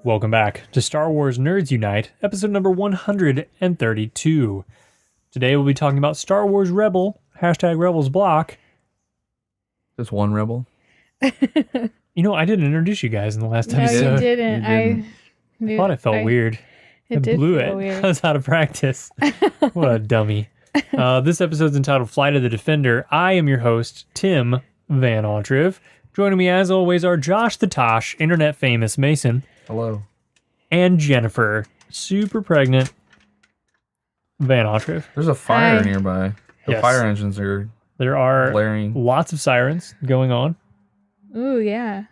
Welcome back to Star Wars Nerds Unite, episode number 132. Today we'll be talking about Star Wars Rebel, #rebelsblock. Just one rebel? You know, I didn't introduce you guys in the last No, episode. you didn't. I thought it felt weird. It did blew feel it. weird. I was out of practice. What a dummy. This episode's entitled Flight of the Defender. I am your host, Tim vanautreve. Joining me as always are Josh the Tosh, internet famous Mason. Hello. And Jennifer, super pregnant vanautreve. There's a fire Hi. nearby. The Yes. fire engines are There are blaring. lots of sirens going on. Ooh, yeah.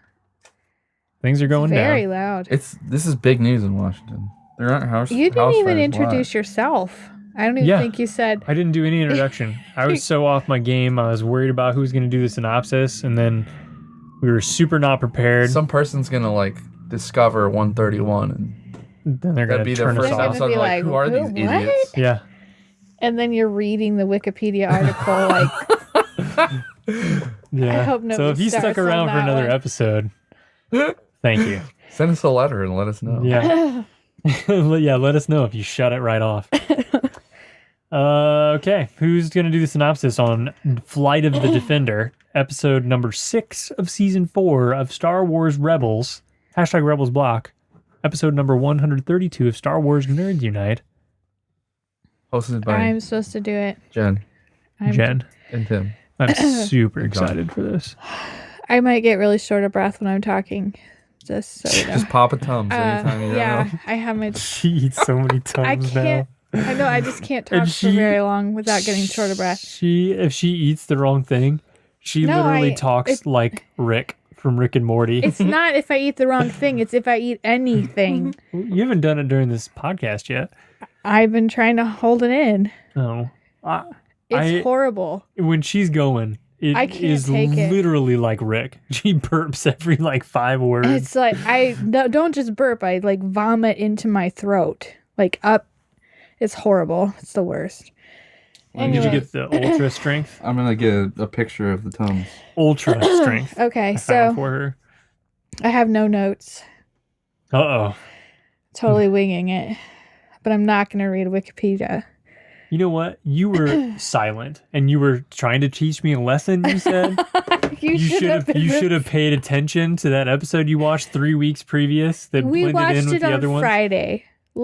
Things are going Very down. loud. This is big news in Washington. There aren't house You didn't house even fires. introduce Why? yourself. I don't even Yeah. think you said. I didn't do any introduction. I was so off my game. I was worried about who's going to do the synopsis, and then we were super not prepared. Some person's gonna like discover 131 and Then they're going that'd be to their turn us first They're off. gonna episode. be Like, who are these "What?" idiots? Yeah. And then you're reading the Wikipedia article like, Yeah. I hope so nobody if you stuck starts on around for that another one. episode, thank you. Send us a letter and let us know. Yeah. Yeah, let us know if you shut it right off. Okay, who's going to do the synopsis on Flight of the Defender, episode number 6 of season 4 of Star Wars Rebels, #rebelsblock, episode number 132 of Star Wars Nerds Unite. Hosted by I'm supposed to do it. Jen Jen, and Tim. I'm super Good job. excited for this. I might get really short of breath when I'm talking. Just so you know. Just pop a Tums anytime you don't yeah, know. I have my. She eats so many I times now. can't. I know. I just can't talk And for she- very long without getting short of breath. If she eats the wrong thing, she No, literally talks like Rick from Rick and Morty. It's not if I eat the wrong thing. It's if I eat anything. You haven't done it during this podcast yet. I've been trying to hold it in. No. It's horrible. When she's going, it I can't is take it. literally like Rick. She burps every like 5 words. It's like don't just burp. I like vomit into my throat, like up. It's horrible. It's the worst. Did you Anyway. get the ultra strength? I'm gonna get a picture of the Tums. Ultra strength. Okay, I found so for her. I have no notes. Uh-oh. Totally winging it, but I'm not going to read Wikipedia. You know what? You were silent and you were trying to teach me a lesson, you said. You should have paid attention to that episode you watched 3 weeks previous that We blended watched in with it the on other ones. Friday. No,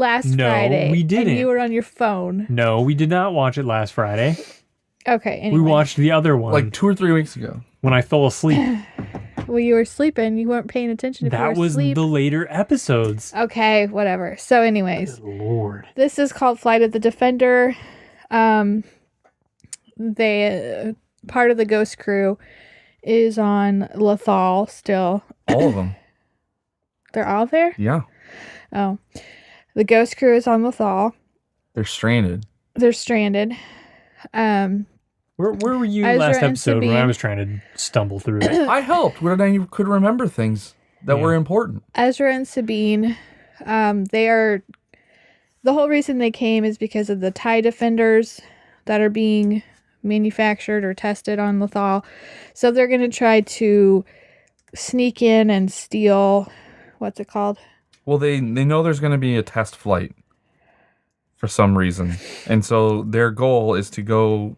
Friday. we didn't. And you were on your phone. No, we did not watch it last Friday. Okay. Anyway. We watched the other one Like 2 or 3 weeks ago. when I fell asleep. Well, you were sleeping. You weren't paying attention if you That were was asleep. the later episodes. Okay, whatever. So, anyways, Good Lord. this is called Flight of the Defender. They part of the Ghost crew is on Lothal still. All of them. They're all there? Yeah. Oh. The Ghost crew is on Lothal. They're stranded. They're stranded. Where were you Ezra last and episode when I Sabine. was trying to stumble through it? I helped when I could remember things that Yeah. were important. Ezra and Sabine, they are... The whole reason they came is because of the TIE Defenders that are being manufactured or tested on Lothal. So they're going to try to sneak in and steal... What's it called? Well, they know there's going to be a test flight for some reason. And so their goal is to go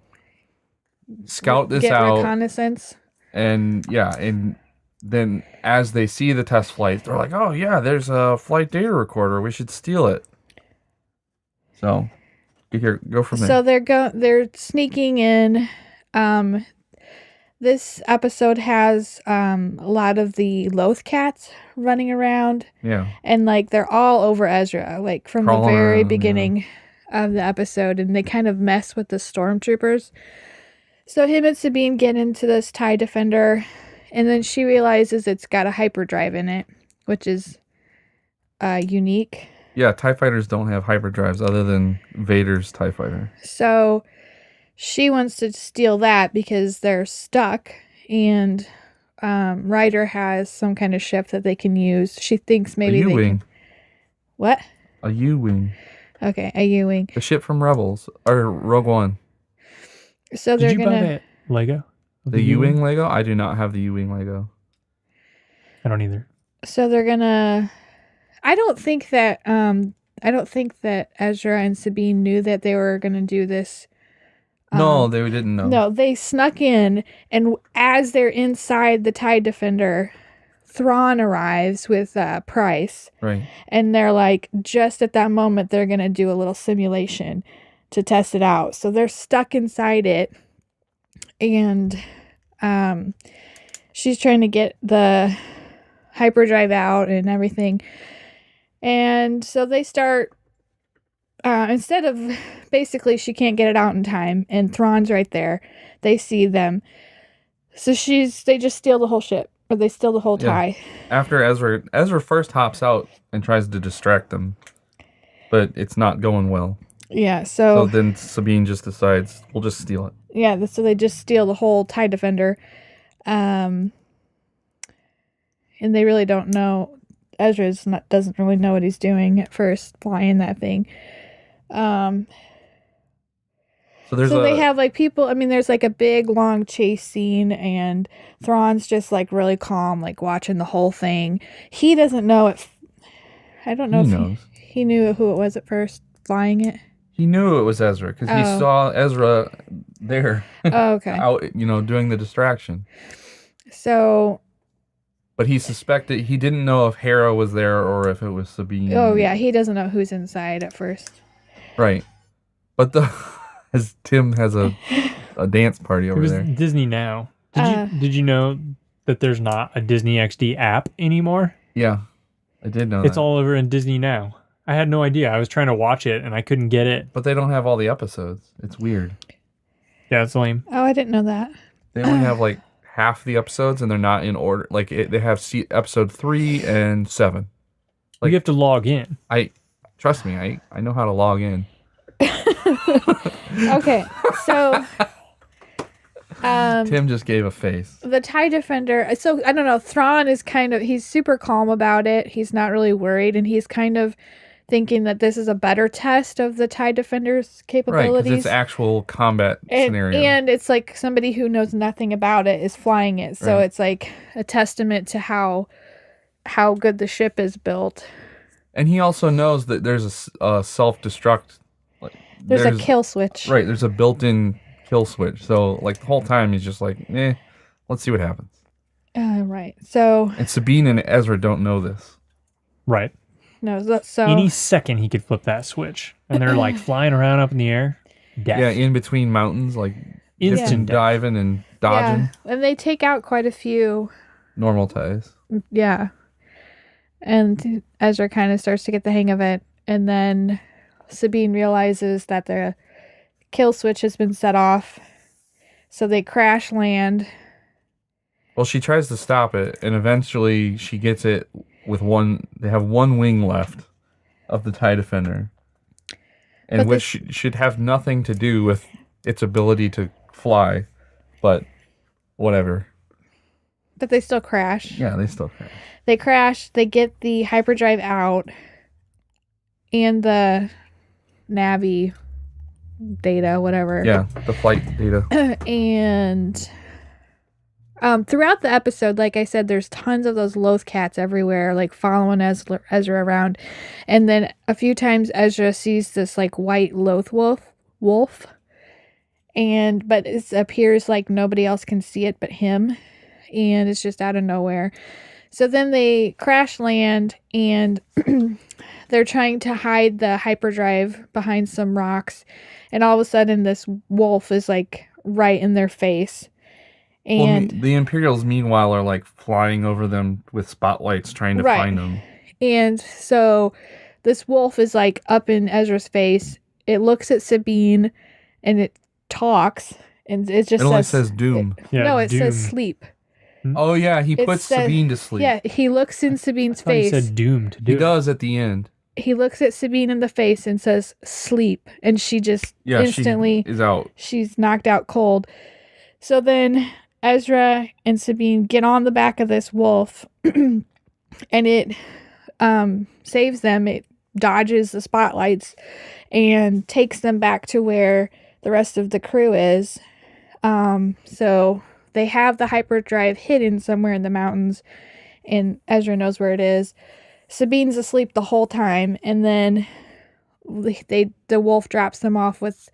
scout this Get out. reconnaissance. And yeah, and then as they see the test flight, they're like, oh yeah, there's a flight data recorder. We should steal it. So here, go from there. So they're sneaking in. This episode has a lot of the Loth cats running around, Yeah. and like they're all over Ezra, like from Crawling the very around, beginning of the episode, and they kind of mess with the stormtroopers. So him and Sabine get into this TIE Defender, and then she realizes it's got a hyperdrive in it, which is unique. Yeah, TIE fighters don't have hyperdrives other than Vader's TIE fighter. So she wants to steal that because they're stuck, and Ryder has some kind of ship that they can use. She thinks maybe a they U-Wing. can... What? A U-Wing. Okay, a U-Wing. The ship from Rebels. Or Rogue One. So they're Did you gonna... buy that Lego? of The U-Wing Lego? I do not have the U-Wing Lego. I don't either. So they're gonna I don't think that Ezra and Sabine knew that they were going to do this. No, they didn't know. No, they snuck in, and as they're inside the TIE Defender, Thrawn arrives with Price. Right. And they're like, just at that moment, they're going to do a little simulation to test it out. So they're stuck inside it. And she's trying to get the hyperdrive out and everything. And so they start, instead of, basically she can't get it out in time. And Thrawn's right there. They see them. So they just steal the whole ship. Or they steal the whole TIE. After Ezra first hops out and tries to distract them, but it's not going well. Yeah, so then Sabine just decides, we'll just steal it. Yeah, so they just steal the whole TIE Defender. And they really don't know. Ezra doesn't really know what he's doing at first, flying that thing. So they have like people, I mean, there's like a big long chase scene and Thrawn's just like really calm, like watching the whole thing. He doesn't know if, I don't know if he knew who it was at first flying it. He knew it was Ezra because he saw Ezra there. Oh, okay. Out, doing the distraction. So. But he suspected, he didn't know if Hera was there or if it was Sabine. Oh, yeah. He doesn't know who's inside at first. Right. But as Tim has a dance party over there. Disney Now. Did you know that there's not a Disney XD app anymore? Yeah, I did know that. It's all over in Disney Now. I had no idea. I was trying to watch it and I couldn't get it. But they don't have all the episodes. It's weird. Yeah, it's lame. Oh, I didn't know that. They only have like half the episodes and they're not in order. Like they have episode 3 and 7. Like, you have to log in. Trust me, I know how to log in. Okay, so Tim just gave a face. The TIE Defender, so I don't know, Thrawn is he's super calm about it. He's not really worried, and he's kind of thinking that this is a better test of the TIE Defender's capabilities. Right, because it's actual combat scenario. And it's like somebody who knows nothing about it is flying it, so it's like a testament to how good the ship is built. And he also knows that there's a self-destruct. There's a kill switch. Right, there's a built-in kill switch. So, like, the whole time he's just like, let's see what happens. Right. So. And Sabine and Ezra don't know this. Right. No, so. Any second he could flip that switch. And they're, like, flying around up in the air. Death. Yeah, in between mountains, like, instant diving and dodging. Yeah, and they take out quite a few. Normal TIEs. Yeah. And Ezra kind of starts to get the hang of it. And then Sabine realizes that the kill switch has been set off. So they crash land. Well, she tries to stop it, and eventually she gets it with they have one wing left of the TIE Defender. And which should have nothing to do with its ability to fly. But whatever. But they still crash. Yeah, they still crash. They crash, they get the hyperdrive out and the Navi data, whatever. Yeah, the flight data. And throughout the episode, like I said, there's tons of those Loth cats everywhere, like following Ezra around. And then a few times Ezra sees this like white Loth wolf. But it appears like nobody else can see it but him. And it's just out of nowhere. So then they crash land and they're trying to hide the hyperdrive behind some rocks. And all of a sudden this wolf is like right in their face. And the Imperials meanwhile are like flying over them with spotlights trying to find them. And so this wolf is like up in Ezra's face. It looks at Sabine and it talks and it just only says doom. It says sleep. Oh, yeah, he puts Sabine to sleep. Yeah, he looks in Sabine's face. He said doom to do He does at the end. He looks at Sabine in the face and says, sleep. And she just instantly she is out. She's knocked out cold. So then Ezra and Sabine get on the back of this wolf and it saves them. It dodges the spotlights and takes them back to where the rest of the crew is. So they have the hyperdrive hidden somewhere in the mountains, and Ezra knows where it is. Sabine's asleep the whole time, and then the wolf drops them off with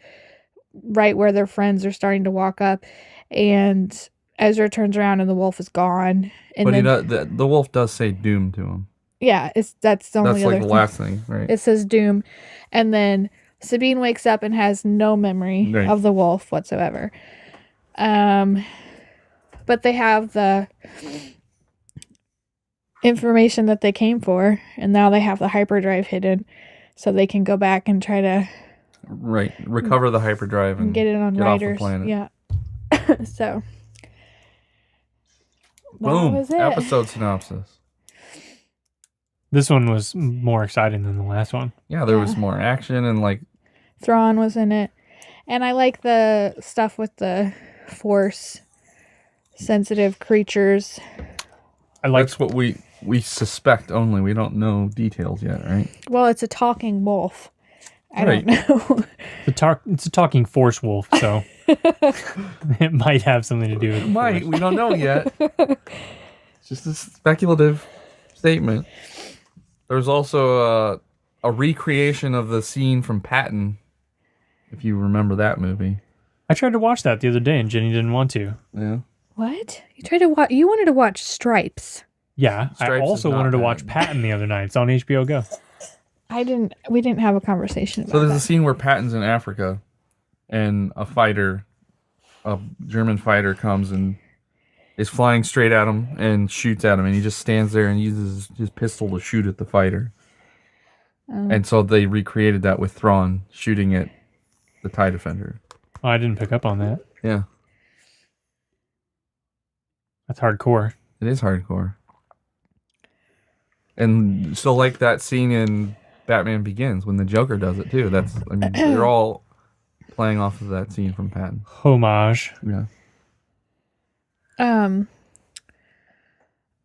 right where their friends are starting to walk up, and Ezra turns around and the wolf is gone. And But then the wolf does say doom to him. yeah, that's the only That's other like the thing. last thing, right? It says doom, and then Sabine wakes up and has no memory Right. of the wolf whatsoever. But they have the information that they came for, and now they have the hyperdrive hidden, so they can go back and try to recover the hyperdrive and get it on get off the Riders. planet. Yeah. So Boom. that was it. Episode synopsis. This one was more exciting than the last one. Yeah, there was more action and like Thrawn was in it, and I like the stuff with the Force sensitive creatures. I that's what we suspect only. We don't know details yet, right? Well, it's a talking wolf. I Right. don't know. it's a talking force wolf, so it might have something to do with the Might. Force. We don't know yet. It's just a speculative statement. There's also a recreation of the scene from Patton, if you remember that movie. I tried to watch that the other day and Jenny didn't want to. Yeah. What? You tried to watch? You wanted to watch Stripes. Yeah, Stripes I is also not wanted to bad. watch Patton the other night. It's on HBO Go. I didn't. We didn't have a conversation about So there's that. a scene where Patton's in Africa, and a German fighter comes and is flying straight at him and shoots at him, and he just stands there and uses his pistol to shoot at the fighter. And so they recreated that with Thrawn shooting at the TIE Defender. Oh, I didn't pick up on that. Yeah, That's hardcore. it is hardcore. And so like that scene in Batman Begins when the Joker does it too. They're all playing off of that scene from Patton. Homage. Yeah.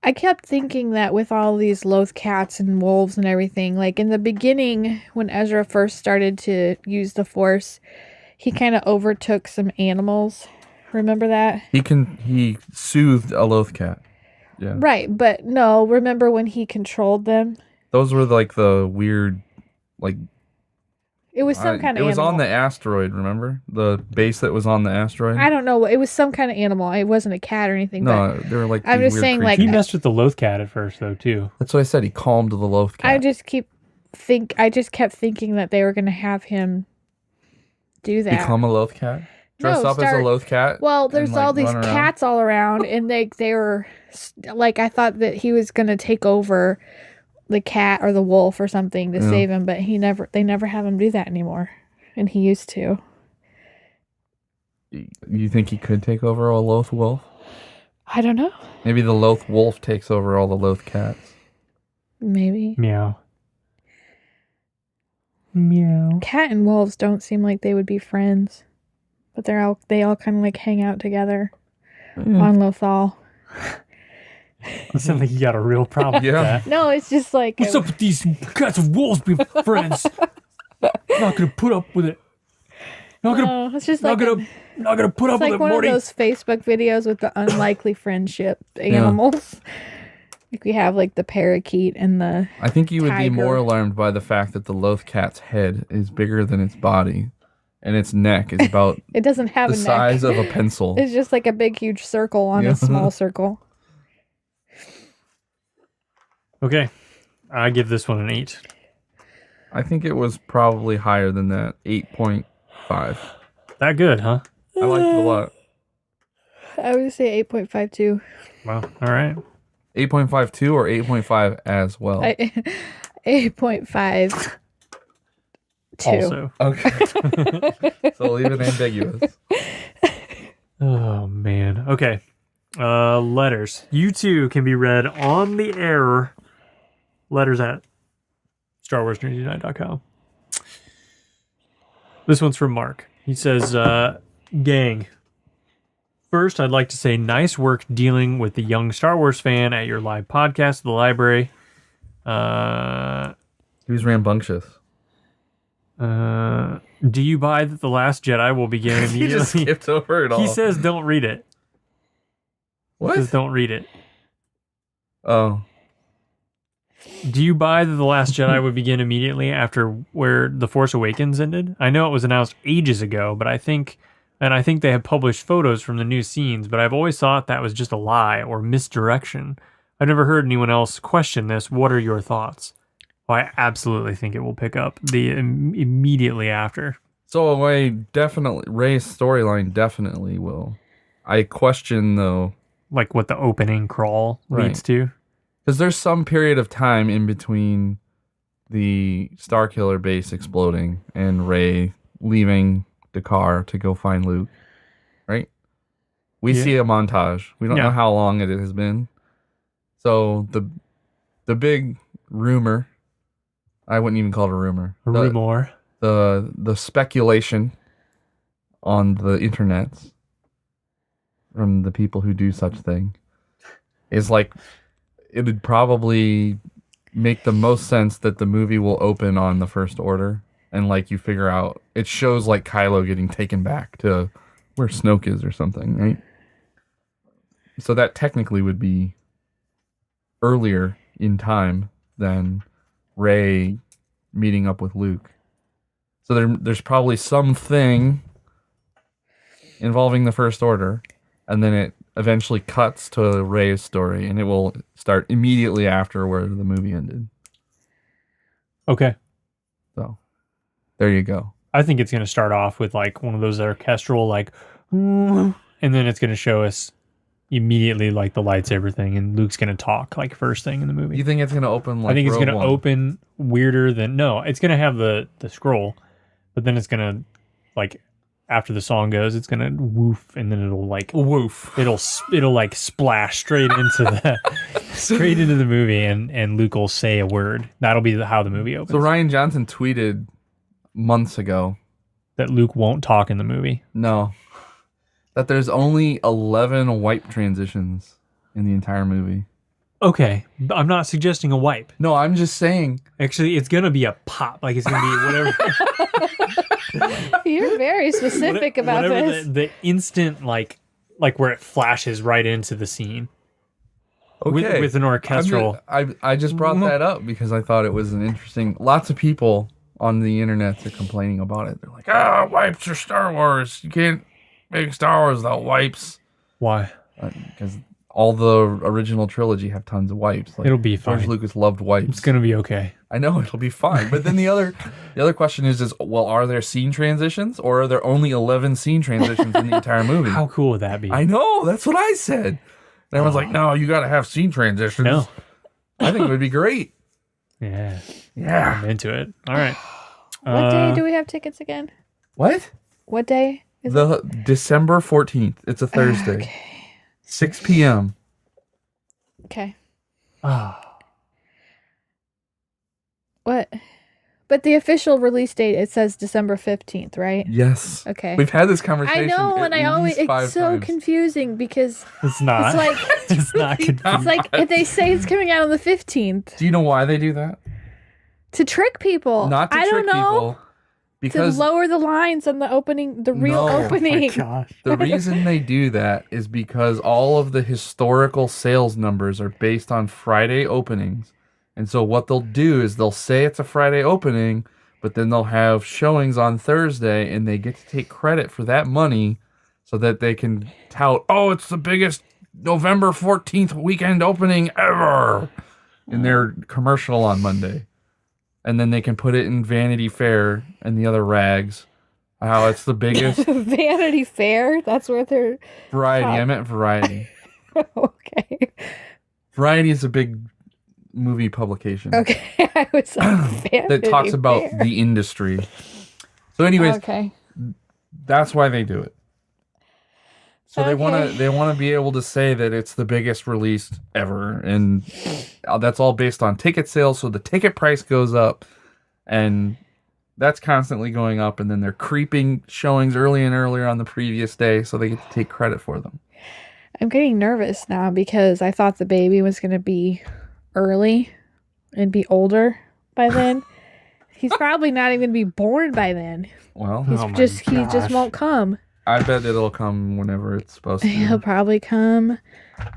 I kept thinking that with all these loth cats and wolves and everything, like in the beginning when Ezra first started to use the Force, he kind of overtook some animals. Remember that? He soothed a loth cat. Yeah. Right, but no, remember when he controlled them? Those were like the weird, like It was some kind it of was animal. on the asteroid. Remember the base that was on the asteroid? I don't know. It was some kind of animal. It wasn't a cat or anything. No, they were like. I'm these just weird saying, like, He creatures. messed with the Loth cat at first, though, too. That's what I said. He calmed the loth cat. I just kept thinking that they were going to have him do that. Become a loth cat. Dress No, up as a loth cat. Well, there's and, like, all these run around? cats all around, and they were like, I thought that he was going to take over the cat or the wolf or something to save him, but they never have him do that anymore, and he used to. You think he could take over a loth wolf? I don't know. Maybe the loth wolf takes over all the loth cats. Maybe. Meow. Meow. Cat and wolves don't seem like they would be friends, but they all kind of like hang out together on Lothal. It sounds like you got a real problem Yeah. with that. No, it's just like What's up with these cats and wolves being friends? Not gonna put up with it. Not gonna, it's just not like gonna, not gonna put up it's like with it, one Morty. of those Facebook videos with the unlikely friendship animals. Like we have like the parakeet and the I think you would Tiger. be more alarmed by the fact that the loth cat's head is bigger than its body, and its neck is about it doesn't have the a neck. size of a pencil. It's just like a big huge circle on Yeah. a small circle. Okay, I give this one an 8. I think it was probably higher than that. 8.5. That good, huh? I liked it a lot. I would say 8.52. Well, all right. 8.52 or 8.5 as well. 8.52. Also. Okay. So leave it ambiguous. Oh, man. Okay. Letters. You too can be read on the air. Letters at StarWarsNerdsUnite.com. This one's from Mark. He says, gang. First, I'd like to say nice work dealing with the young Star Wars fan at your live podcast, The Library. He was rambunctious. Do you buy that The Last Jedi will begin He immediately? just skipped over it all. He says don't read it. What? He says don't read it. Oh. Do you buy that The Last Jedi would begin immediately after where The Force Awakens ended? I know it was announced ages ago, but I think they have published photos from the new scenes, but I've always thought that was just a lie or misdirection. I've never heard anyone else question this. What are your thoughts? Well, I absolutely think it will pick up immediately after. So Ray's storyline definitely will. I question though, like what the opening crawl leads to. Because there's some period of time in between the Starkiller base exploding and Rey leaving the car to go find Luke, right? We see a montage. We don't know how long it has been. So the big rumor, I wouldn't even call it a rumor. The speculation on the internet from the people who do such thing is like, it would probably make the most sense that the movie will open on the First Order, and like you figure out, it shows like Kylo getting taken back to where Snoke is or something, right? So that technically would be earlier in time than Rey meeting up with Luke. So there's probably something involving the First Order, and then it eventually cuts to Rey's story, and it will start immediately after where the movie ended. Okay. So, there you go. I think it's going to start off with like one of those orchestral, like, and then it's going to show us immediately like the lightsaber thing, and Luke's going to talk like first thing in the movie. You think it's going to open like I think it's Rogue going to One? open weirder than, no, it's going to have the scroll, but then it's going to like, after the song goes, it's gonna woof, and then it'll like woof. It'll like splash straight into the movie, and Luke will say a word. That'll be how the movie opens. So Rian Johnson tweeted months ago that Luke won't talk in the movie. No, that there's only 11 wipe transitions in the entire movie. Okay, I'm not suggesting a wipe. No, I'm just saying. Actually, it's gonna be a pop. Like it's gonna be whatever. You're very specific about this. The instant like where it flashes right into the scene. Okay. With an orchestral. I just brought that up because I thought it was an interesting. Lots of people on the internet are complaining about it. They're like, wipes are Star Wars. You can't make Star Wars without wipes. Why? Because all the original trilogy have tons of wipes. Like, it'll be fine. George Lucas loved wipes. It's gonna be okay. I know it'll be fine. But then the other question is well, are there scene transitions, or are there only 11 scene transitions in the entire movie? How cool would that be? I know, that's what I said. And everyone's like, no, you got to have scene transitions. No, I think it would be great. Yeah, yeah, I'm into it. All right. What day do we have tickets again? What? What day is it? December 14th. It's a Thursday. Okay. 6 p.m. Okay. Ah. What? But the official release date, it says December 15th, right? Yes. Okay. We've had this conversation. I know, and I always, it's 5 so times. confusing because It's not. it's like, It's not confusing. it's like if they say it's coming out on the 15th Do you know why they do that? to trick people. Not to I trick don't know. people. Because To lower the lines on the opening, the real No. opening. Gosh. the reason they do that is because all of the historical sales numbers are based on Friday openings. And so what they'll do is they'll say it's a Friday opening, but then they'll have showings on Thursday, and they get to take credit for that money so that they can tout, oh, it's the biggest November 14th weekend opening ever in their commercial on Monday. And then they can put it in Vanity Fair and the other rags. How it's the biggest. Vanity Fair? That's where they're... Variety. I meant Variety. Okay. Variety is a big movie publication. Okay. I was like, Vanity that talks about Fair. the industry. So anyways, Okay. that's why they do it. So they Okay. want to be able to say that it's the biggest release ever, and that's all based on ticket sales. So the ticket price goes up, and that's constantly going up. And then they're creeping showings early and earlier on the previous day, so they get to take credit for them. I'm getting nervous now because I thought the baby was going to be early and be older by then. He's probably not even going to be born by then. Well, He just won't come. I bet it'll come whenever it's supposed to. He'll probably come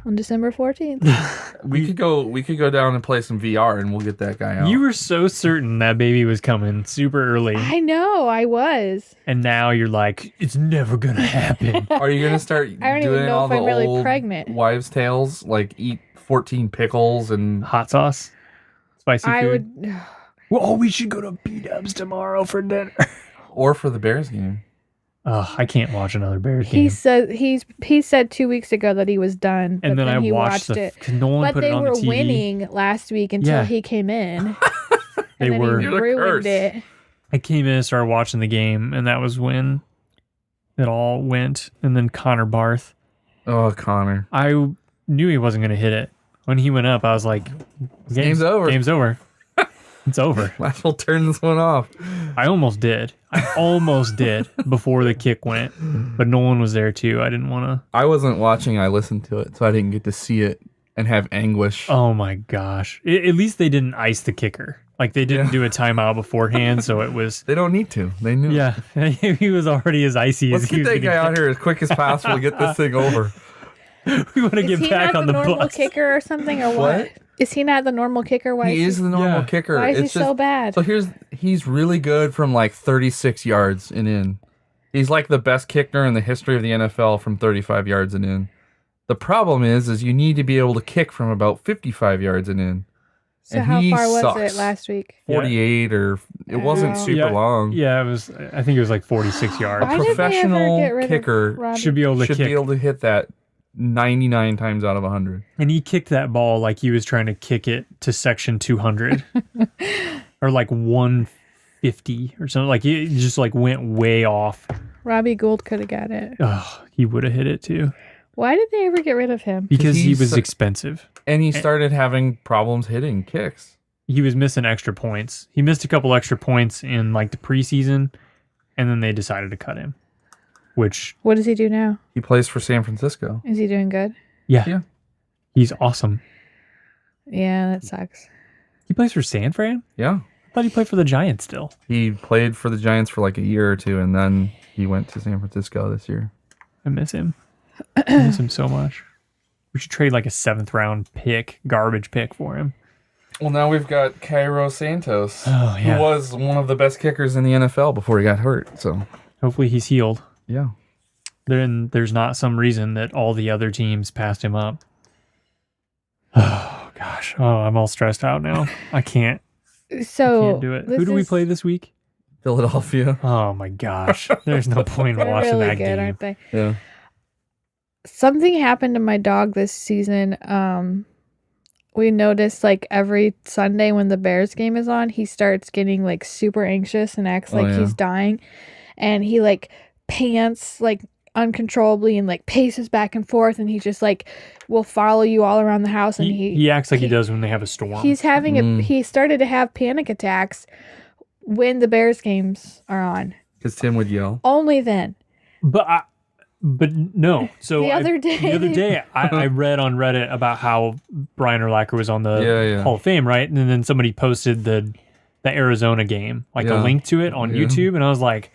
on December 14th. We could go down and play some VR, and we'll get that guy out. You were so certain that baby was coming super early. I know, I was. And now you're like, it's never gonna happen. Are you gonna start I don't even doing know all if the I'm really old pregnant. wives' tales, like eat 14 pickles and Hot sauce? Spicy I food? would. Well, we should go to B-Dubs tomorrow for dinner. or for the Bears game? Oh, I can't watch another Bears game. He said 2 weeks ago that he was done, but And then I he watched it. because Nolan But put they it on the were TV. winning last week until Yeah. he came in. They and then were. He You're the ruined curse. it. I came in and started watching the game, and that was when it all went. And then Connor Barth. Oh, Connor. I knew he wasn't going to hit it. When he went up, I was like, Game's over. Game's over. It's over. Might as well turn this one off. I almost did. Before the kick went. But Nolan was there too. I didn't want to. I wasn't watching. I listened to it, so I didn't get to see it and have anguish. Oh my gosh. At least they didn't ice the kicker. Like they didn't do a timeout beforehand, so it was. They don't need to. They knew. Yeah, he was already as icy Let's as he get was that gonna guy out here as quick as possible. Get this thing over. We want to Is get he back not on the the normal bus. kicker or something, or what? Is he not the normal kicker? Why He is the normal Yeah. kicker. Why is he It's so bad? So he's really good from like 36 yards and in. He's like the best kicker in the history of the NFL from 35 yards and in. The problem is you need to be able to kick from about 55 yards and in. So and how he far was sucks. it last week? 48 or it wasn't Oh. super long. Yeah, it was. I think it was like 46 yards. Why did they ever Professional get rid of kicker Robbie? Should be able to should kick. be able to hit that 99 times out of 100. And he kicked that ball like he was trying to kick it to section 200 or like 150 or something. Like it just like went way off. Robbie Gould could have got it. Oh, he would have hit it too Why did they ever get rid of him? because he He's was so- expensive. And he started having problems hitting kicks. He was missing extra points. He missed a couple extra points in like the preseason, and then they decided to cut him. Which, What does he do now? He plays for San Francisco. Is he doing good? Yeah. he's awesome. Yeah, that sucks. He plays for San Fran? Yeah. I thought he played for the Giants still. He played for the Giants for like a year or two, and then he went to San Francisco this year. I miss him. I miss him so much. We should trade like a 7th round pick, garbage pick for him. Well, now we've got Cairo Santos, Oh, yeah. who was one of the best kickers in the NFL before he got hurt. So, Hopefully he's healed. yeah. Then there's not some reason that all the other teams passed him up. Oh gosh. Oh, I'm all stressed out now. I can't So do it. this Who do we is- play this week? Philadelphia. Oh my gosh. There's no point in They're watching really that good, game. aren't they? Yeah. Something happened to my dog this season. We noticed like every Sunday when the Bears game is on, he starts getting like super anxious and acts Oh, like yeah. he's dying, and he like pants like uncontrollably and like paces back and forth, and he just like will follow you all around the house, and He acts like he does when they have a storm. he's having he started to have panic attacks when the Bears games are on. Because Tim would yell. Only then. But no. So The other day- I read on Reddit about how Brian Urlacher was on the Yeah. Hall of Fame, right? And then somebody posted the Arizona game, like a Yeah. link to it on Yeah. YouTube, and I was like,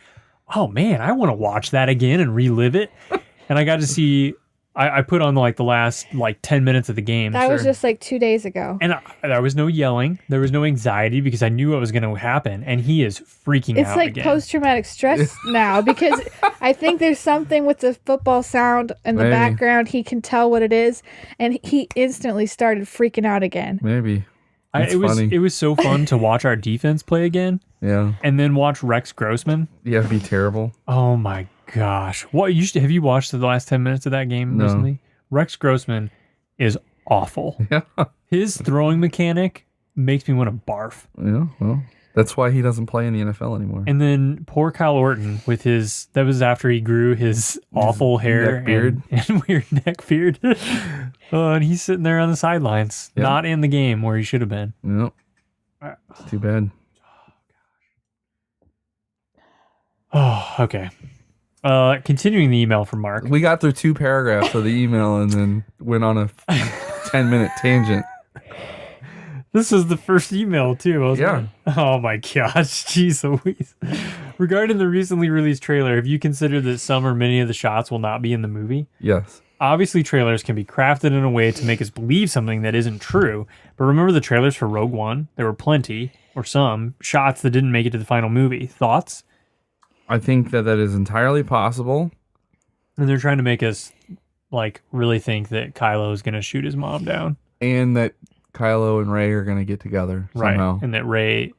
oh man, I want to watch that again and relive it. And I got to see. I put on like the last like 10 minutes of the game. That was Sure. just like 2 days ago. And there was no yelling. There was no anxiety because I knew what was going to happen. And he is freaking It's out like again. post-traumatic stress now, because I think there's something with the football sound in the Maybe. background. He can tell what it is, and he instantly started freaking out again. Maybe. That's funny. It was so fun to watch our defense play again Yeah. and then watch Rex Grossman. Yeah, it'd be terrible. Oh my gosh. Have you watched the last 10 minutes of that game No. recently? Rex Grossman is awful. Yeah. His throwing mechanic makes me want to barf. Yeah. Well, that's why he doesn't play in the NFL anymore. And then poor Kyle Orton with that was after he grew his awful hair neck beard. and weird neck beard. And he's sitting there on the sidelines, Yeah. not in the game where he should have been. Yep. It's too bad. Oh, okay. Continuing the email from Mark. We got through 2 paragraphs of the email and then went on a 10-minute tangent. This is the first email, too. Yeah. Oh, my gosh. Jeez Louise. Regarding the recently released trailer, have you considered that some or many of the shots will not be in the movie? Yes. Obviously, trailers can be crafted in a way to make us believe something that isn't true. But remember the trailers for Rogue One? There were plenty, or some, shots that didn't make it to the final movie. Thoughts? I think that is entirely possible. And they're trying to make us, like, really think that Kylo is going to shoot his mom down. And that Kylo and Rey are going to get together somehow. Right. And that Rey...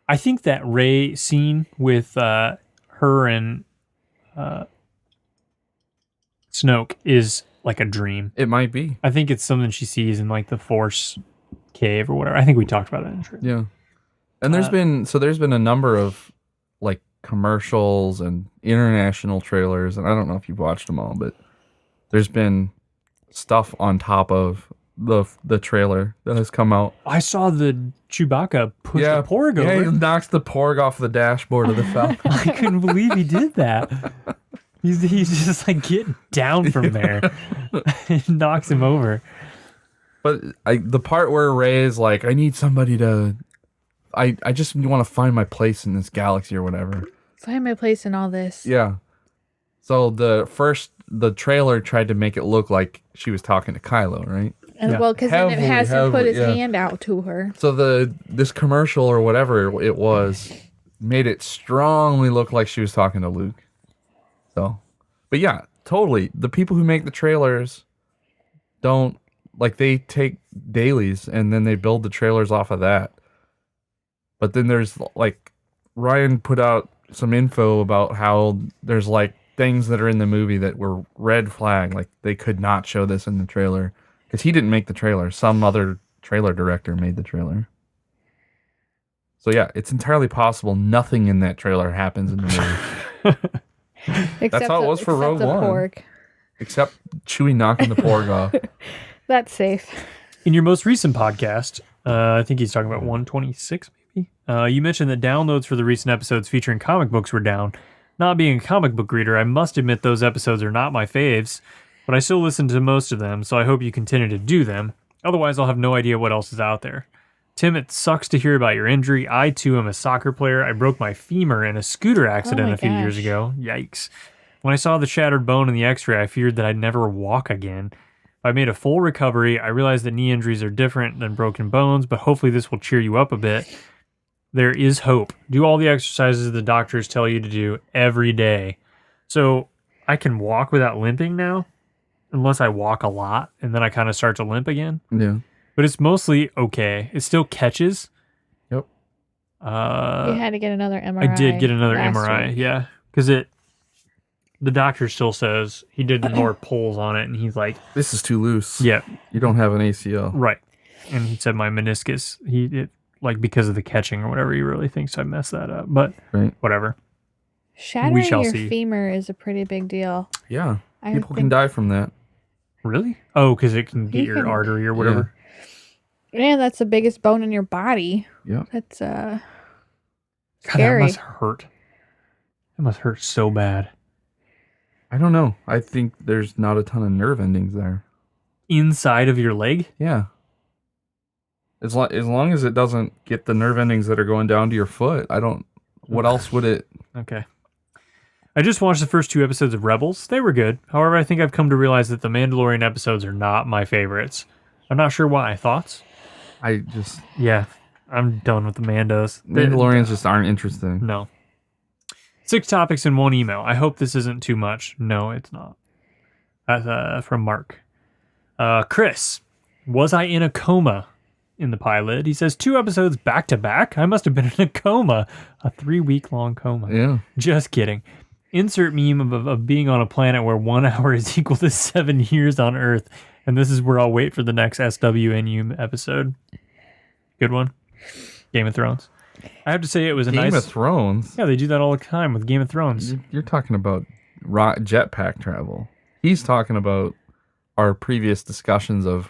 I think that Rey scene with her and Snoke is like a dream. It might be. I think it's something she sees in like the Force cave or whatever. I think we talked about that in the trailer. Yeah. And there's been a number of like commercials and international trailers, and I don't know if you've watched them all, but there's been stuff on top of the trailer that has come out. I saw the Chewbacca push the Porg over. Yeah, he knocks the Porg off the dashboard of the Falcon. I couldn't believe he did that. He's just like getting down from there. It knocks him over. But the part where Rey is like, I need somebody to... I just want to find my place in this galaxy or whatever. Find my place in all this. Yeah. So the trailer tried to make it look like she was talking to Kylo, right? And Yeah. well, because then it has to put his yeah. hand out to her. So this commercial or whatever it was made it strongly look like she was talking to Luke. So, but yeah, totally. The people who make the trailers don't, like, they take dailies and then they build the trailers off of that. But then there's, like, Ryan put out some info about how there's, like, things that are in the movie that were red flag. Like, they could not show this in the trailer. Because he didn't make the trailer. Some other trailer director made the trailer. So yeah, it's entirely possible nothing in that trailer happens in the movie. That's how it was for Rogue One. Porg. Except Chewie knocking the Porg off. That's safe. In your most recent podcast, I think he's talking about 126 maybe, you mentioned that downloads for the recent episodes featuring comic books were down. Not being a comic book reader, I must admit those episodes are not my faves, but I still listen to most of them, so I hope you continue to do them. Otherwise, I'll have no idea what else is out there. Tim, it sucks to hear about your injury. I, too, am a soccer player. I broke my femur in a scooter accident a few years ago. Yikes. When I saw the shattered bone in the x-ray, I feared that I'd never walk again. I made a full recovery. I realized that knee injuries are different than broken bones, but hopefully this will cheer you up a bit. There is hope. Do all the exercises the doctors tell you to do every day. So I can walk without limping now, unless I walk a lot, and then I kind of start to limp again. Yeah. But it's mostly okay. It still catches. Yep. You had to get another MRI. I did get another last MRI, week. yeah. Because the doctor still says he did more pulls on it, and he's like, This is too loose. yeah, You don't have an ACL. right. And he said my meniscus, because of the catching or whatever, he really thinks I messed that up. But whatever. Shattering shall your see. femur is a pretty big deal. Yeah. I People can think- die from that. Really? Oh, because it can get You your can- artery or whatever. Yeah, that's the biggest bone in your body. Yeah. That's God, scary. that must hurt. It must hurt so bad. I don't know. I think there's not a ton of nerve endings there. Inside of your leg? Yeah. As long as it doesn't get the nerve endings that are going down to your foot, what else would it? Okay. I just watched the first 2 episodes of Rebels. They were good. However, I think I've come to realize that the Mandalorian episodes are not my favorites. I'm not sure why. Thoughts? Yeah, I'm done with the Mandos. Mandalorians just aren't interesting. No. 6 topics in 1 email. I hope this isn't too much. No, it's not. That's from Mark. Chris, was I in a coma in the pilot? He says 2 episodes back to back. I must have been in a coma. A 3-week-long coma. Yeah. Just kidding. Insert meme of being on a planet where 1 hour is equal to 7 years on Earth. And this is where I'll wait for the next SWNU episode. Good one. Game of Thrones. I have to say it was a nice... Game of Thrones? Yeah, they do that all the time with Game of Thrones. You're talking about jetpack travel. He's talking about our previous discussions of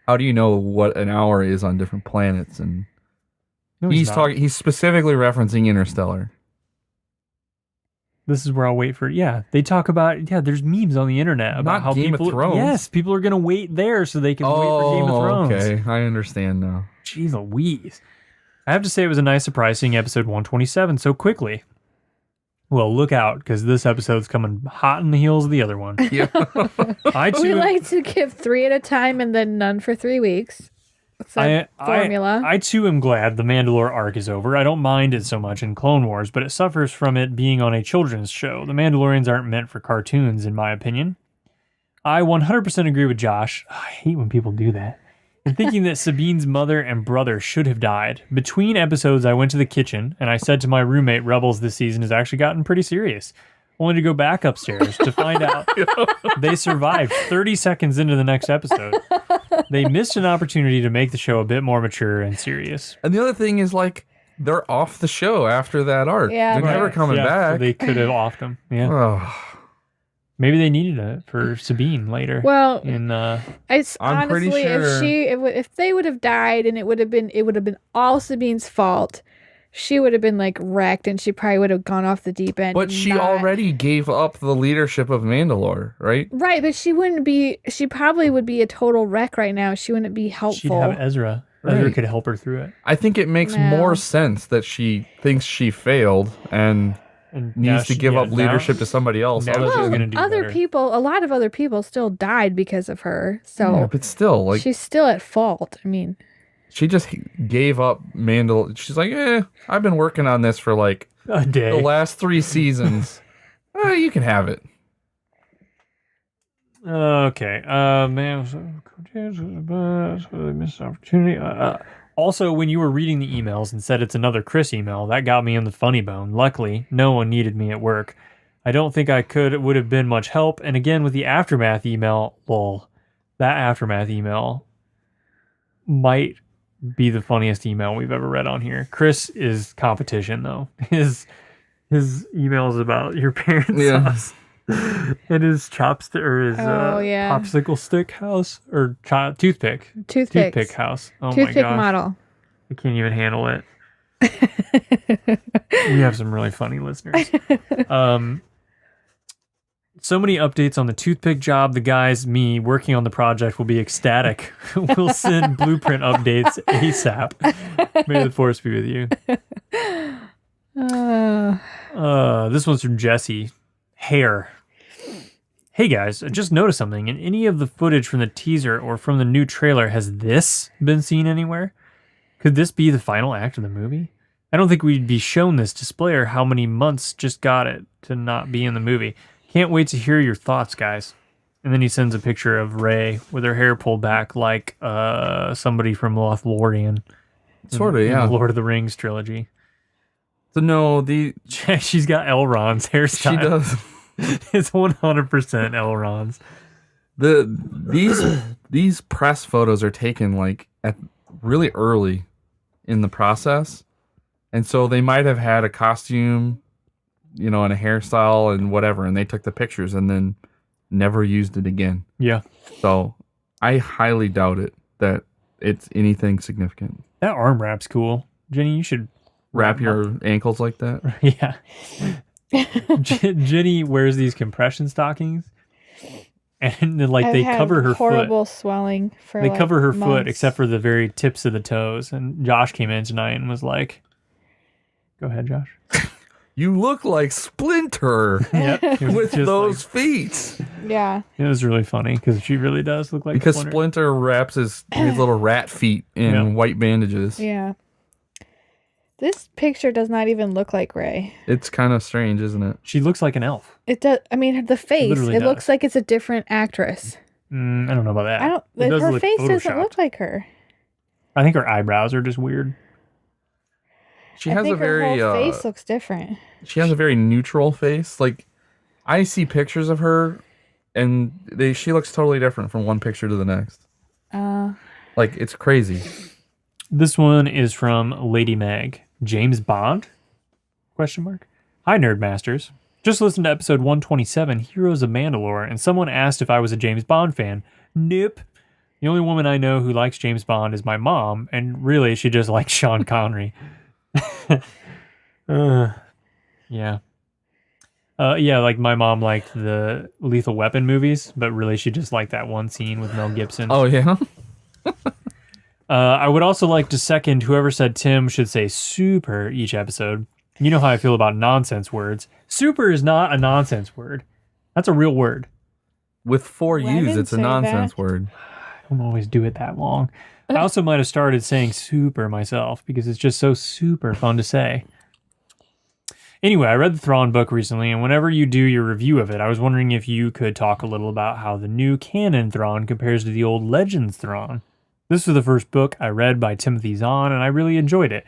how do you know what an hour is on different planets, and No, he's specifically referencing Interstellar. This is where I'll wait for. Yeah, they talk about. Yeah, there's memes on the internet about Not how Game of people. Thrones. Yes, people are gonna wait there so they can wait for Game of Thrones. Okay, I understand now. Jeez Louise. I have to say it was a nice surprise seeing episode 127 so quickly. Well, look out, because this episode's coming hot in the heels of the other one. Yeah. We like to give 3 at a time and then none for 3 weeks. It's a formula. I too am glad the Mandalore arc is over. I don't mind it so much in Clone Wars, but it suffers from it being on a children's show. The Mandalorians aren't meant for cartoons, in my opinion. I 100% agree with Josh. I hate when people do that. And thinking that Sabine's mother and brother should have died. Between episodes, I went to the kitchen and I said to my roommate, Rebels this season has actually gotten pretty serious. Only to go back upstairs to find out they survived 30 seconds into the next episode. They missed an opportunity to make the show a bit more mature and serious. And the other thing is, like, they're off the show after that arc. Yeah, they're never coming back. So they could have offed them. Yeah. Oh. Maybe they needed it for Sabine later. Well, it's I'm honestly, pretty sure if they would have died and it would have been all Sabine's fault, she would have been like wrecked and she probably would have gone off the deep end. But she already gave up the leadership of Mandalore, right? Right, but she probably would be a total wreck right now. She wouldn't be helpful. She'd have Ezra. Right. Ezra could help her through it. I think it makes more sense that she thinks she failed and needs to give up leadership to somebody else. Now she's gonna do other better. people, a lot of other people still died because of her. So Yeah, but still, like, she's still at fault. I mean, she just gave up Mandalore. She's like, I've been working on this for like A day. the last 3 seasons. You can have it. Okay. Man, missed opportunity. Also, when you were reading the emails and said it's another Chris email, that got me in the funny bone. Luckily, no one needed me at work. I don't think would have been much help. And again, with the Aftermath email, that Aftermath email might be the funniest email we've ever read on here. Chris is competition, though. His email is about your parents' house. And his chopstick or his popsicle stick house or toothpick house. Oh toothpick my gosh. model. I can't even handle it. We have some really funny listeners. So many updates on the toothpick job. The guys, me, working on the project will be ecstatic. We'll send blueprint updates ASAP. May the force be with you. This one's from Jesse. Hair. Hey guys, I just noticed something. In any of the footage from the teaser or from the new trailer, has this been seen anywhere? Could this be the final act of the movie? I don't think we'd be shown this display or how many months just got it to not be in the movie. Can't wait to hear your thoughts, guys. And then he sends a picture of Rey with her hair pulled back like somebody from Lothlorien. Sort of, yeah. In the Lord of the Rings trilogy. So no, she's got Elrond's hairstyle. She does. It's 100% Elrond's. These press photos are taken like at really early in the process, and so they might have had a costume, and a hairstyle and whatever, and they took the pictures and then never used it again. Yeah. So I highly doubt it that it's anything significant. That arm wrap's cool, Jenny. You should wrap your ankles like that. Yeah. Jenny wears these compression stockings, and then, like, they cover her horrible foot. Swelling for they cover her foot months. except for the very tips of the toes. And Josh came in tonight and was like, "Go ahead, Josh." You look like Splinter with those feet. Yeah, it was really funny because she really does look like because Splinter wraps his little rat feet in white bandages. Yeah. This picture does not even look like Rey. It's kind of strange, isn't it? She looks like an elf. It does. I mean, the face. It looks like it's a different actress. I don't know about that. Her face doesn't look like her. I think her eyebrows are just weird. Her whole face looks different. She has a very neutral face. Like, I see pictures of her, and she looks totally different from one picture to the next. Like, it's crazy. This one is from Lady Meg. James Bond? ? Hi, Nerdmasters. Just listened to episode 127, Heroes of Mandalore, and someone asked if I was a James Bond fan. Nope. The only woman I know who likes James Bond is my mom, and really, she just likes Sean Connery. Yeah. Yeah, like my mom liked the Lethal Weapon movies, but really she just liked that one scene with Mel Gibson. Oh, yeah? I would also like to second whoever said Tim should say super each episode. You know how I feel about nonsense words. Super is not a nonsense word. That's a real word. With 4 Well, I U's, didn't it's a say nonsense that. word. I don't always do it that long. I also might have started saying super myself because it's just so super fun to say. Anyway, I read the Thrawn book recently, and whenever you do your review of it, I was wondering if you could talk a little about how the new canon Thrawn compares to the old Legends Thrawn. This was the first book I read by Timothy Zahn, and I really enjoyed it.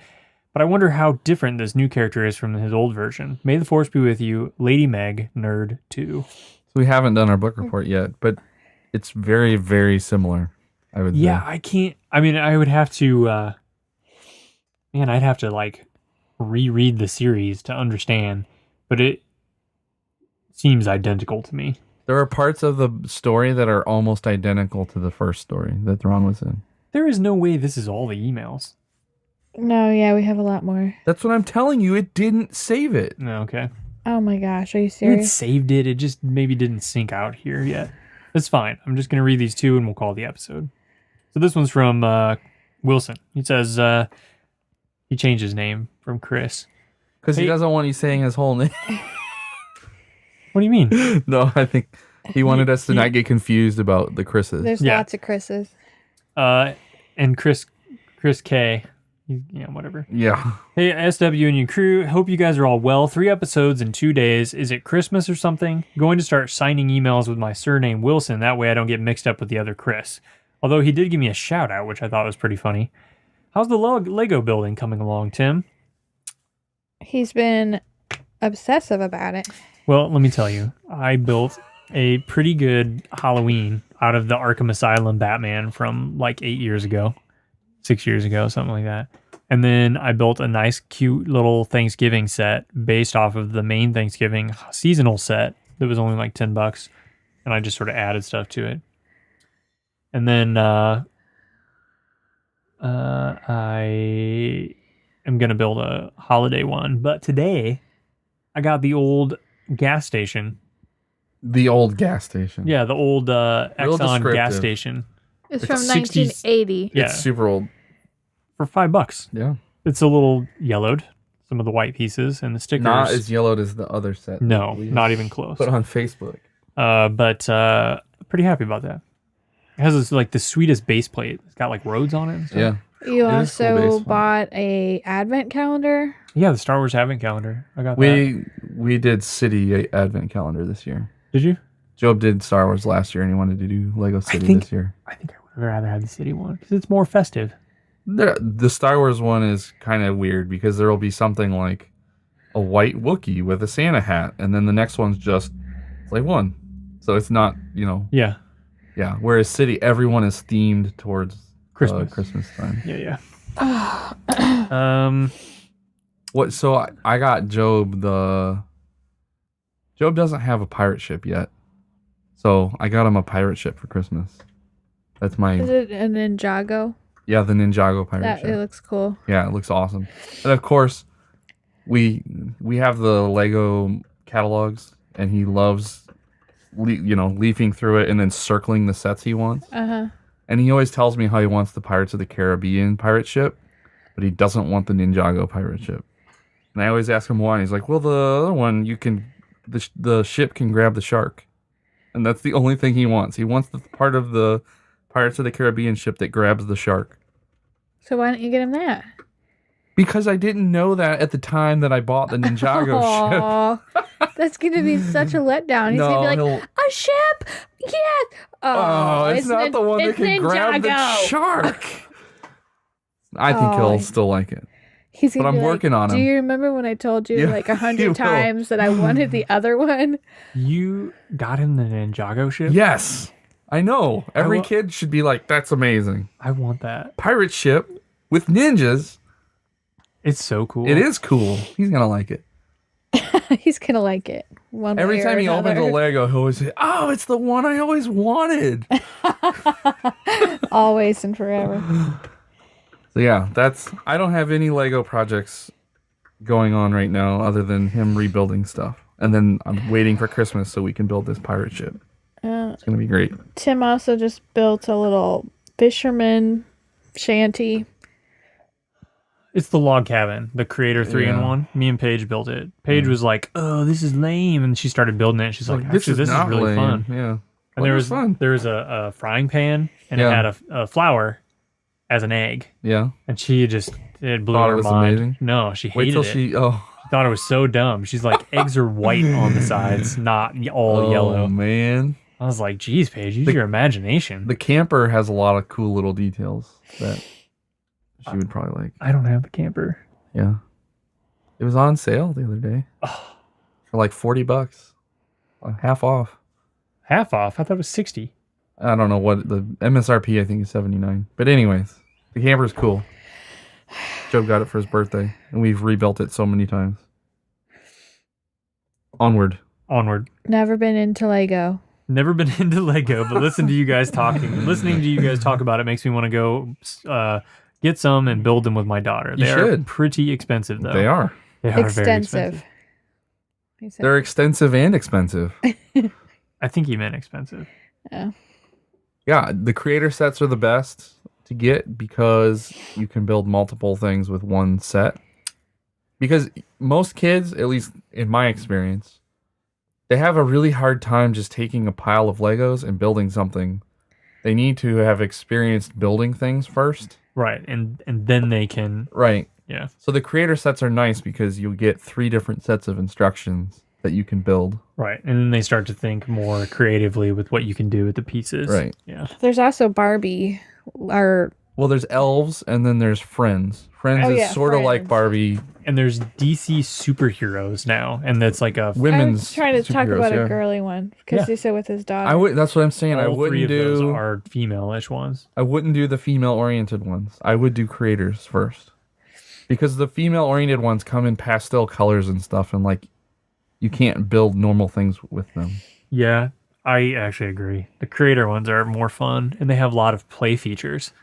But I wonder how different this new character is from his old version. May the Force be with you, Lady Meg, Nerd 2. So we haven't done our book report yet, but it's very, very similar, I would Yeah, say. I can't. I mean, I would have to. I'd have to like reread the series to understand, but it seems identical to me. There are parts of the story that are almost identical to the first story that Thrawn was in. There is no way this is all the emails. No, yeah, we have a lot more. That's what I'm telling you. It didn't save it. No, okay. Oh my gosh, are you It serious? saved it. It just maybe didn't sync out here yet. That's fine. I'm just going to read these two and we'll call the episode. So this one's from Wilson. He says he changed his name from Chris. Because he Hey. doesn't want you saying his whole name. What do you mean? No, I think he wanted us to not get confused about the Chris's. There's Yeah. lots of Chris's. And Chris K. Yeah, whatever. Yeah. Hey, SW and your crew. Hope you guys are all well. 3 episodes in 2 days. Is it Christmas or something? Going to start signing emails with my surname Wilson. That way I don't get mixed up with the other Chris. Although he did give me a shout out, which I thought was pretty funny. How's the Lego building coming along, Tim? He's been obsessive about it. Well, let me tell you. I built a pretty good Halloween out of the Arkham Asylum Batman from like 8 years ago. 6 years ago, something like that. And then I built a nice, cute little Thanksgiving set based off of the main Thanksgiving seasonal set that was only like $10. And I just sort of added stuff to it. And then I am going to build a holiday one. But today, I got the old gas station. The old gas station. Yeah, the old Exxon gas descriptive. station. It's It's from 60s. 1980. Yeah, It's super old. for $5. Yeah. It's a little yellowed, some of the white pieces and the stickers. Not as yellowed as the other set. No, that we not even close. Put on Facebook. But pretty happy about that. It has this, like the sweetest base plate. It's got like roads on it. And stuff. Yeah. You It is cool also base bought a advent calendar. Yeah, the Star Wars Advent Calendar. I got that. We did City Advent Calendar this year. Did you? Job did Star Wars last year, and he wanted to do Lego City think- this year. I think I would have rather had the city one because it's more festive. The Star Wars one is kind of weird because there will be something like a white Wookiee with a Santa hat, and then the next one's just Slave One. So it's not, Yeah, yeah. Whereas City, everyone is themed towards Christmas. Christmas time. Yeah. What? So I got Job Job doesn't have a pirate ship yet, so I got him a pirate ship for Christmas. That's Is my it an Ninjago? the Ninjago pirate That ship. it looks cool. Yeah, it looks awesome. And of course, we have the Lego catalogs, and he loves, leafing through it and then circling the sets he wants. And he always tells me how he wants the Pirates of the Caribbean pirate ship, but he doesn't want the Ninjago pirate ship. And I always ask him why. And he's like, "Well, the other one, the ship can grab the shark, and that's the only thing he wants. He wants the part of the Pirates of the Caribbean ship that grabs the shark." So why don't you get him that? Because I didn't know that at the time that I bought the Ninjago ship. Aw, that's gonna be such a letdown. He's gonna be like, a ship? Yes. Oh, it's not the one that it's can grab the Ninjago. shark. I think Oh, he'll still like it. He's gonna But I'm be like, working on Do him. you remember when I told you Yeah, like you 100 will. times that I wanted the other one? You got him the Ninjago ship? Yes, I know. Every wa- kid should be like, "That's amazing." I want that. Pirate ship with ninjas. It's so cool. It is cool. He's gonna like it. He's gonna like it. One Every way or time he opens a another. Lego, he'll always say, "Oh, it's the one I always wanted." Always and forever. So yeah, I don't have any Lego projects going on right now other than him rebuilding stuff. And then I'm waiting for Christmas so we can build this pirate ship. It's going to be great. Tim also just built a little fisherman shanty. It's the log cabin, the Creator 3-in-1. Me and Paige built it. Paige was like, "Oh, this is lame," and she started building it. She's like, "Actually, this is not really lame. fun." Yeah. And there was a frying pan, and it had a flour as an egg. Yeah. And she it blew Thought her it was mind. amazing. No, she hated Wait till it. she Thought it was so dumb. She's like, eggs are white on the sides, not all yellow. Oh man. I was like, geez, Paige, use your imagination. The camper has a lot of cool little details that she would probably like. I don't have the camper. Yeah. It was on sale the other day. For like $40. Half off. Half off? I thought it was 60. I don't know what the MSRP I think is $79. But anyways, the camper's cool. Joe got it for his birthday, and we've rebuilt it so many times. Onward. Never been into Lego. Never been into Lego, but listening to you guys talk about it makes me want to go get some and build them with my daughter. They are pretty expensive, though. They are. They are Extensive. very expensive. They're extensive and expensive. I think you meant expensive. Yeah. Yeah, the creator sets are the best to get because you can build multiple things with one set. Because most kids, at least in my experience, they have a really hard time just taking a pile of Legos and building something. They need to have experienced building things first. Right, and then they can... Right. Yeah. So the creator sets are nice because you'll get 3 different sets of instructions that you can build. Right, and then they start to think more creatively with what you can do with the pieces. Right. Yeah. There's also Barbie, or... Well, there's elves, and then there's Friends. Friends is sort of like Barbie. And there's DC superheroes now, and that's like a women's. I was trying to talk about a girly one because he said with his daughter. That's what I'm saying. All I wouldn't three of those do. are female-ish ones. I wouldn't do the female-oriented ones. I would do creators first, because the female-oriented ones come in pastel colors and stuff, and like you can't build normal things with them. Yeah, I actually agree. The creator ones are more fun, and they have a lot of play features.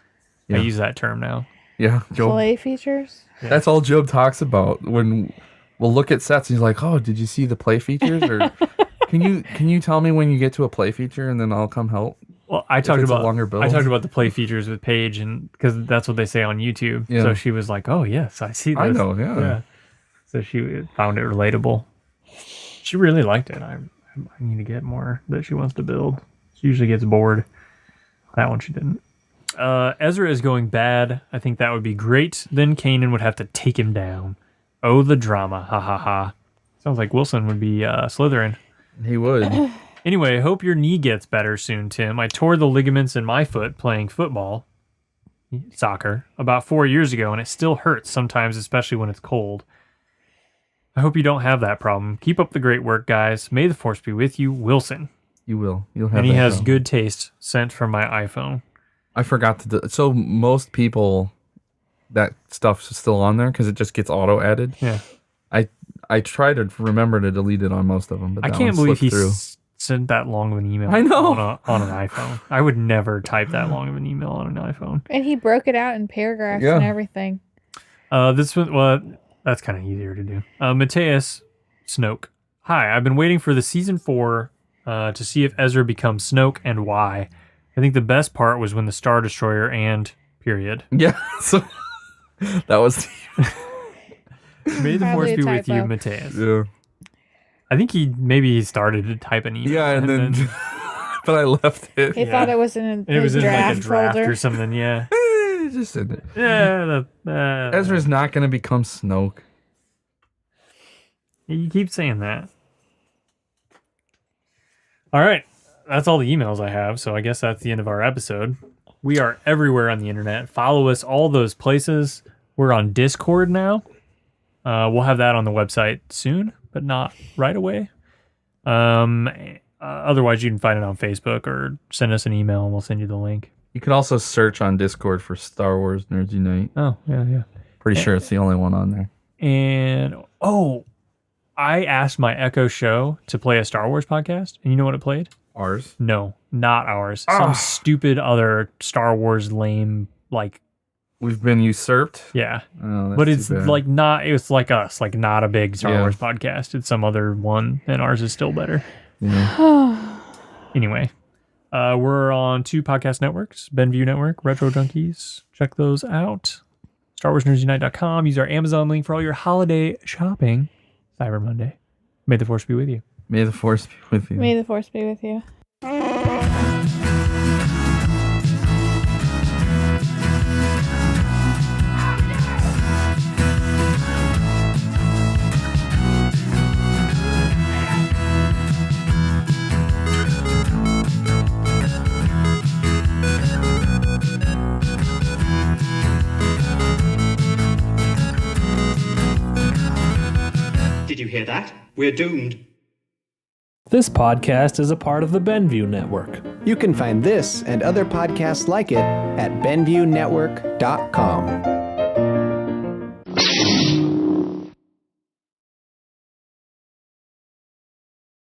I use that term now. Yeah, Job. Play features? Yeah. That's all Job talks about when we'll look at sets. And he's like, "Oh, did you see the play features? Or can you tell me when you get to a play feature, and then I'll come help." Well, I talked about longer build. I talked about the play features with Paige, and because that's what they say on YouTube. Yeah. So she was like, "Oh yes, I see this." I know, yeah. So she found it relatable. She really liked it. I need to get more that she wants to build. She usually gets bored. That one she didn't. Ezra is going bad. I think that would be great. Then Kanan would have to take him down. Oh, the drama. Ha ha ha. Sounds like Wilson would be Slytherin. He would. Anyway, hope your knee gets better soon, Tim. I tore the ligaments in my foot playing soccer, about 4 years ago, and it still hurts sometimes, especially when it's cold. I hope you don't have that problem. Keep up the great work, guys. May the force be with you, Wilson. You will. You'll have. And he has good taste sent from my iPhone. I forgot to do. So most people, that stuff's still on there because it just gets auto added. Yeah. I try to remember to delete it on most of them, but I can't believe he sent that long of an email. I know. on an iPhone. I would never type that long of an email on an iPhone. And he broke it out in paragraphs and everything. This one, well, that's kind of easier to do. Mateus Snoke. Hi, I've been waiting for the season 4 to see if Ezra becomes Snoke and why. I think the best part was when the Star Destroyer and period. Yeah, so that was. May the force be with you, Mateus. Yeah. I think he started to type an email. Yeah, and then but I left it. He thought it was in his draft, like a draft folder or something. Yeah. Just send it. Yeah. Ezra's not going to become Snoke. You keep saying that. All right. That's all the emails I have, so I guess that's the end of our episode. We are everywhere on the internet. Follow us all those places. We're on Discord now. We'll have that on the website soon, but not right away. Otherwise, you can find it on Facebook or send us an email and we'll send you the link. You can also search on Discord for Star Wars Nerds Unite. Oh, yeah. Pretty sure it's the only one on there. And, I asked my Echo Show to play a Star Wars podcast, and you know what it played? Ours? No, not ours. Some stupid other Star Wars lame, like, We've been usurped. Yeah. Oh, that's But too it's bad. like not, it's like us, like not a big Star Yeah. Wars podcast. It's some other one, and ours is still better. Yeah. Anyway, we're on 2 podcast networks, BenView Network, Retro Junkies. Check those out. StarWarsNerdsUnite.com. Use our Amazon link for all your holiday shopping. Cyber Monday. May the Force be with you. May the Force be with you. May the Force be with you. Did you hear that? We're doomed. This podcast is a part of the BenView Network. You can find this and other podcasts like it at BenViewNetwork.com.